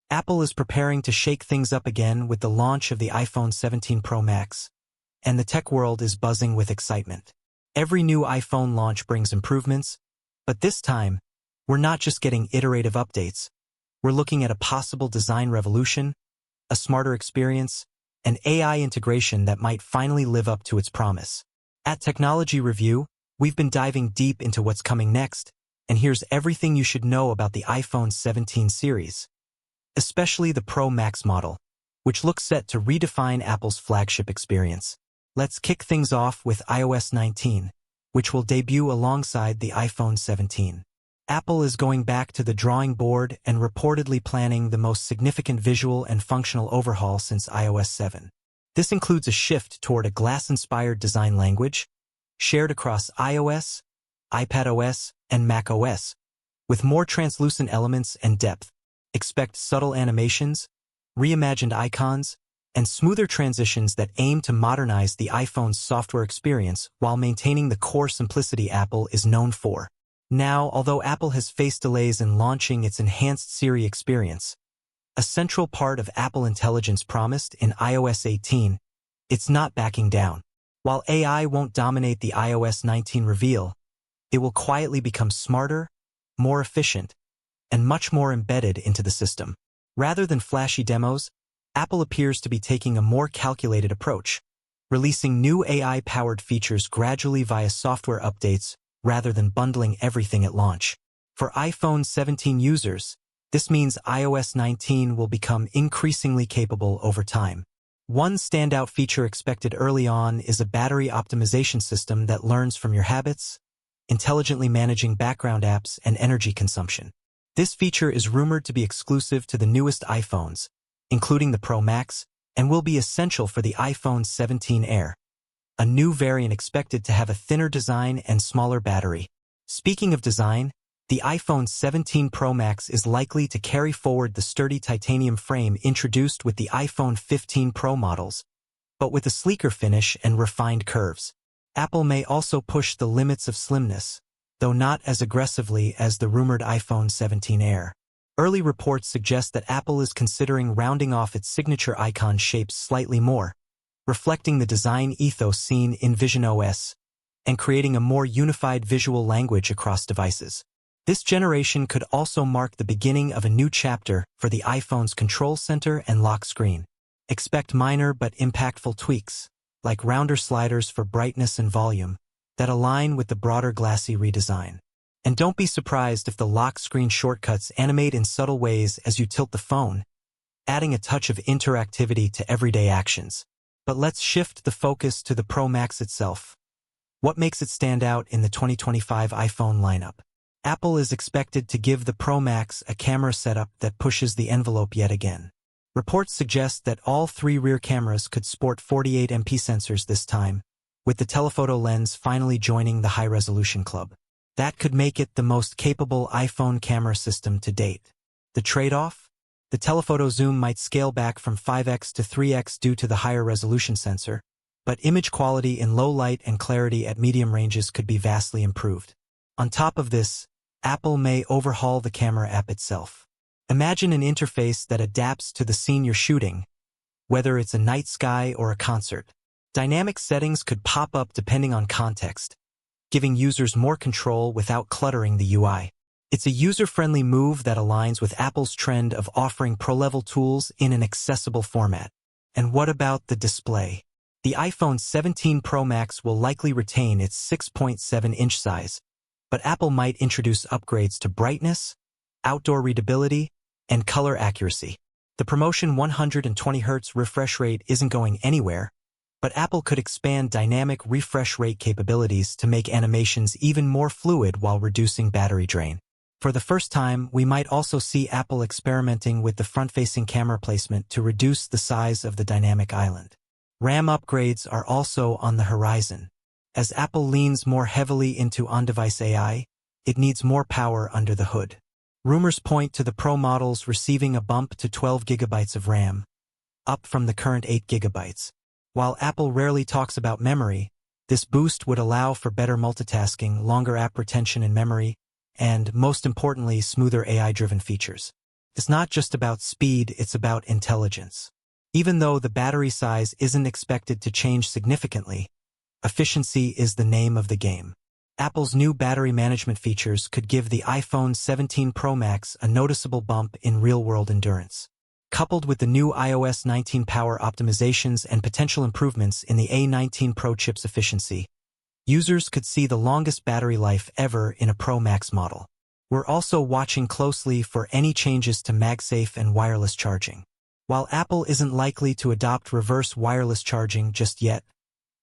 Apple is preparing to shake things up again with the launch of the iPhone 17 Pro Max, and the tech world is buzzing with excitement. Every new iPhone launch brings improvements, but this time, we're not just getting iterative updates. We're looking at a possible design revolution, a smarter experience, and AI integration that might finally live up to its promise. At Technology Review, we've been diving deep into what's coming next, and here's everything you should know about the iPhone 17 series, especially the Pro Max model, which looks set to redefine Apple's flagship experience. Let's kick things off with iOS 19, which will debut alongside the iPhone 17. Apple is going back to the drawing board and reportedly planning the most significant visual and functional overhaul since iOS 7. This includes a shift toward a glass-inspired design language, shared across iOS, iPadOS, and macOS, with more translucent elements and depth. Expect subtle animations, reimagined icons, and smoother transitions that aim to modernize the iPhone's software experience while maintaining the core simplicity Apple is known for. Now, although Apple has faced delays in launching its enhanced Siri experience, a central part of Apple Intelligence promised in iOS 18, it's not backing down. While AI won't dominate the iOS 19 reveal, it will quietly become smarter, more efficient, and much more embedded into the system. Rather than flashy demos, Apple appears to be taking a more calculated approach, releasing new AI-powered features gradually via software updates rather than bundling everything at launch. For iPhone 17 users, this means iOS 19 will become increasingly capable over time. One standout feature expected early on is a battery optimization system that learns from your habits, intelligently managing background apps and energy consumption. This feature is rumored to be exclusive to the newest iPhones, including the Pro Max, and will be essential for the iPhone 17 Air, a new variant expected to have a thinner design and smaller battery. Speaking of design, the iPhone 17 Pro Max is likely to carry forward the sturdy titanium frame introduced with the iPhone 15 Pro models, but with a sleeker finish and refined curves. Apple may also push the limits of slimness, though not as aggressively as the rumored iPhone 17 Air. Early reports suggest that Apple is considering rounding off its signature icon shapes slightly more, reflecting the design ethos seen in visionOS, and creating a more unified visual language across devices. This generation could also mark the beginning of a new chapter for the iPhone's control center and lock screen. Expect minor but impactful tweaks, like rounder sliders for brightness and volume, that align with the broader glassy redesign. And don't be surprised if the lock screen shortcuts animate in subtle ways as you tilt the phone, adding a touch of interactivity to everyday actions. But let's shift the focus to the Pro Max itself. What makes it stand out in the 2025 iPhone lineup? Apple is expected to give the Pro Max a camera setup that pushes the envelope yet again. Reports suggest that all three rear cameras could sport 48MP sensors this time, with the telephoto lens finally joining the high-resolution club. That could make it the most capable iPhone camera system to date. The trade-off? The telephoto zoom might scale back from 5x to 3x due to the higher resolution sensor, but image quality in low light and clarity at medium ranges could be vastly improved. On top of this, Apple may overhaul the camera app itself. Imagine an interface that adapts to the scene you're shooting, whether it's a night sky or a concert. Dynamic settings could pop up depending on context, giving users more control without cluttering the UI. It's a user-friendly move that aligns with Apple's trend of offering pro-level tools in an accessible format. And what about the display? The iPhone 17 Pro Max will likely retain its 6.7-inch size, but Apple might introduce upgrades to brightness, outdoor readability, and color accuracy. The promotion 120Hz refresh rate isn't going anywhere, but Apple could expand dynamic refresh rate capabilities to make animations even more fluid while reducing battery drain. For the first time, we might also see Apple experimenting with the front-facing camera placement to reduce the size of the dynamic island. RAM upgrades are also on the horizon. As Apple leans more heavily into on-device AI, it needs more power under the hood. Rumors point to the Pro models receiving a bump to 12 GB of RAM, up from the current 8 GB. While Apple rarely talks about memory, this boost would allow for better multitasking, longer app retention in memory, and, most importantly, smoother AI-driven features. It's not just about speed, it's about intelligence. Even though the battery size isn't expected to change significantly, efficiency is the name of the game. Apple's new battery management features could give the iPhone 17 Pro Max a noticeable bump in real-world endurance. Coupled with the new iOS 19 power optimizations and potential improvements in the A19 Pro chip's efficiency, users could see the longest battery life ever in a Pro Max model. We're also watching closely for any changes to MagSafe and wireless charging. While Apple isn't likely to adopt reverse wireless charging just yet,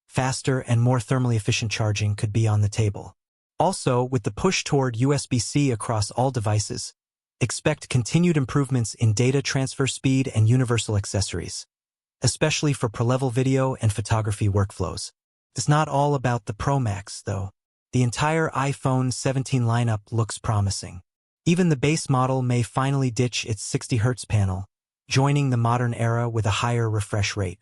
faster and more thermally efficient charging could be on the table. Also, with the push toward USB-C across all devices, expect continued improvements in data transfer speed and universal accessories, especially for pro-level video and photography workflows. It's not all about the Pro Max, though. The entire iPhone 17 lineup looks promising. Even the base model may finally ditch its 60Hz panel, joining the modern era with a higher refresh rate.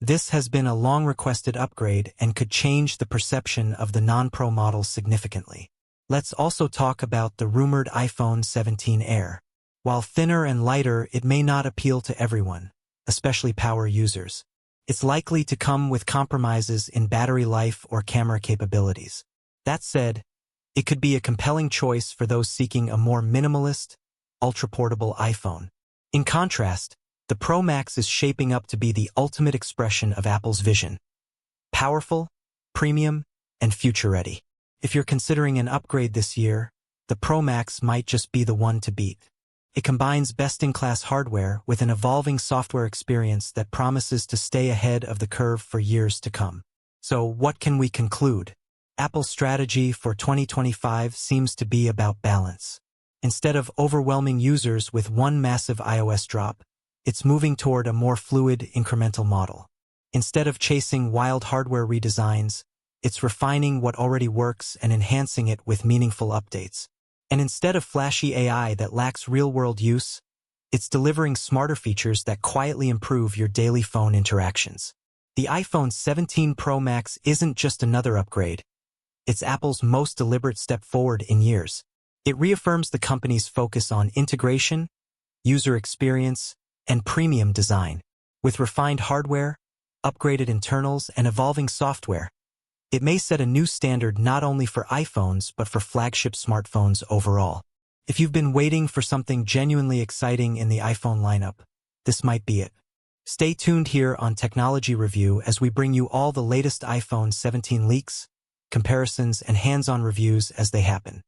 This has been a long-requested upgrade and could change the perception of the non-Pro models significantly. Let's also talk about the rumored iPhone 17 Air. While thinner and lighter, it may not appeal to everyone, especially power users. It's likely to come with compromises in battery life or camera capabilities. That said, it could be a compelling choice for those seeking a more minimalist, ultra-portable iPhone. In contrast, the Pro Max is shaping up to be the ultimate expression of Apple's vision: powerful, premium, and future-ready. If you're considering an upgrade this year, the Pro Max might just be the one to beat. It combines best-in-class hardware with an evolving software experience that promises to stay ahead of the curve for years to come. So, what can we conclude? Apple's strategy for 2025 seems to be about balance. Instead of overwhelming users with one massive iOS drop, it's moving toward a more fluid, incremental model. Instead of chasing wild hardware redesigns, it's refining what already works and enhancing it with meaningful updates. And instead of flashy AI that lacks real-world use, it's delivering smarter features that quietly improve your daily phone interactions. The iPhone 17 Pro Max isn't just another upgrade. It's Apple's most deliberate step forward in years. It reaffirms the company's focus on integration, user experience, and premium design. With refined hardware, upgraded internals, and evolving software, it may set a new standard not only for iPhones but for flagship smartphones overall. If you've been waiting for something genuinely exciting in the iPhone lineup, this might be it. Stay tuned here on Technology Review as we bring you all the latest iPhone 17 leaks, comparisons, and hands-on reviews as they happen.